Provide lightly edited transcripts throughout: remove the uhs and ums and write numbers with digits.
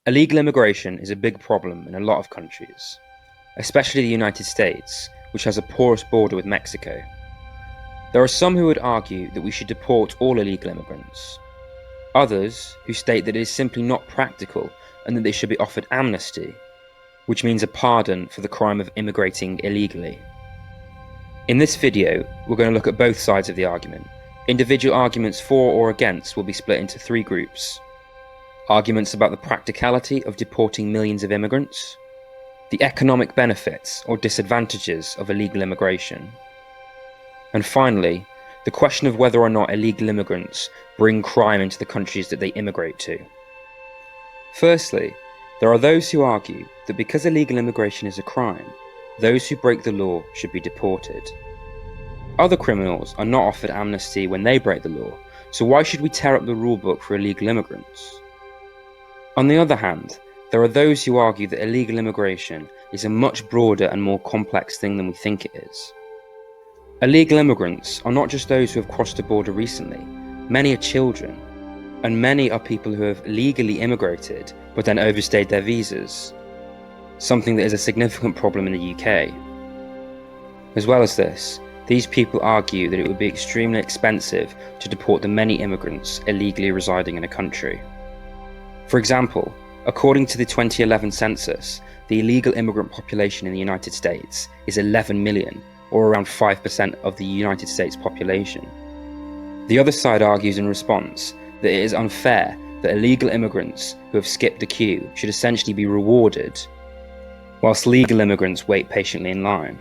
Illegal immigration is a big problem in a lot of countries, especially the United States, which has a porous border with Mexico. There are some who would argue that we should deport all illegal immigrants. Others who state that it is simply not practical and that they should be offered amnesty, which means a pardon for the crime of immigrating illegally. In this video, we're going to look at both sides of the argument. Individual arguments for or against will be split into three groups. Arguments about the practicality of deporting millions of immigrants, the economic benefits or disadvantages of illegal immigration, and finally, the question of whether or not illegal immigrants bring crime into the countries that they immigrate to. Firstly, there are those who argue that because illegal immigration is a crime, those who break the law should be deported. Other criminals are not offered amnesty when they break the law, so why should we tear up the rulebook for illegal immigrants? On the other hand, there are those who argue that illegal immigration is a much broader and more complex thing than we think it is. Illegal immigrants are not just those who have crossed the border recently. Many are children, and many are people who have legally immigrated but then overstayed their visas, something that is a significant problem in the UK. As well as this, these people argue that it would be extremely expensive to deport the many immigrants illegally residing in a country. For example, according to the 2011 Census, the illegal immigrant population in the United States is 11 million, or around 5% of the United States population. The other side argues in response that it is unfair that illegal immigrants who have skipped the queue should essentially be rewarded, whilst legal immigrants wait patiently in line.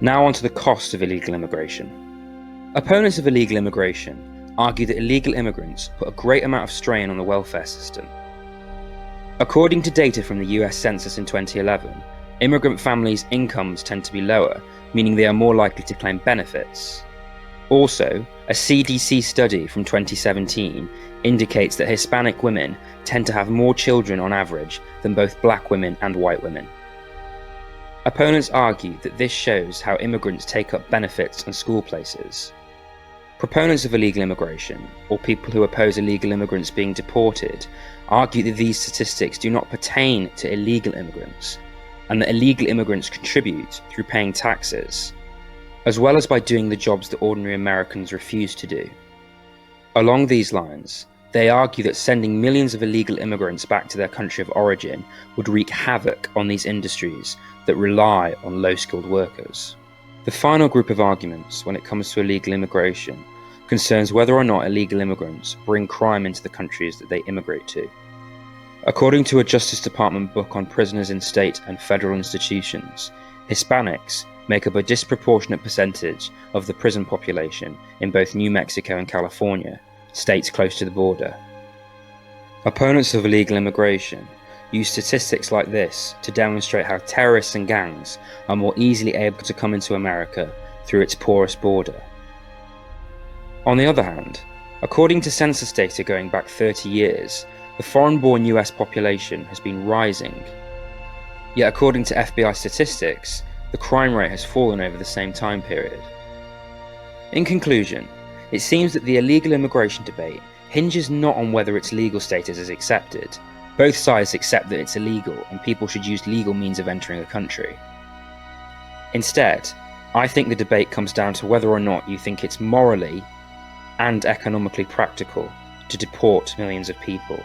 Now on to the cost of illegal immigration. Opponents of illegal immigration argue that illegal immigrants put a great amount of strain on the welfare system. According to data from the US Census in 2011, immigrant families' incomes tend to be lower, meaning they are more likely to claim benefits. Also, a CDC study from 2017 indicates that Hispanic women tend to have more children on average than both black women and white women. Opponents argue that this shows how immigrants take up benefits and school places. Proponents of illegal immigration, or people who oppose illegal immigrants being deported, argue that these statistics do not pertain to illegal immigrants, and that illegal immigrants contribute through paying taxes, as well as by doing the jobs that ordinary Americans refuse to do. Along these lines, they argue that sending millions of illegal immigrants back to their country of origin would wreak havoc on these industries that rely on low-skilled workers. The final group of arguments when it comes to illegal immigration concerns whether or not illegal immigrants bring crime into the countries that they immigrate to. According to a Justice Department book on prisoners in state and federal institutions, Hispanics make up a disproportionate percentage of the prison population in both New Mexico and California, states close to the border. Opponents of illegal immigration use statistics like this to demonstrate how terrorists and gangs are more easily able to come into America through its porous border. On the other hand, according to census data going back 30 years, the foreign-born US population has been rising. Yet according to FBI statistics, the crime rate has fallen over the same time period. In conclusion, it seems that the illegal immigration debate hinges not on whether its legal status is accepted. Both sides accept that it's illegal and people should use legal means of entering a country. Instead, I think the debate comes down to whether or not you think it's morally and economically practical to deport millions of people.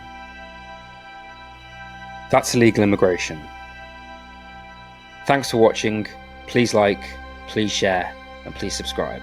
That's illegal immigration. Thanks for watching. Please like, please share, and please subscribe.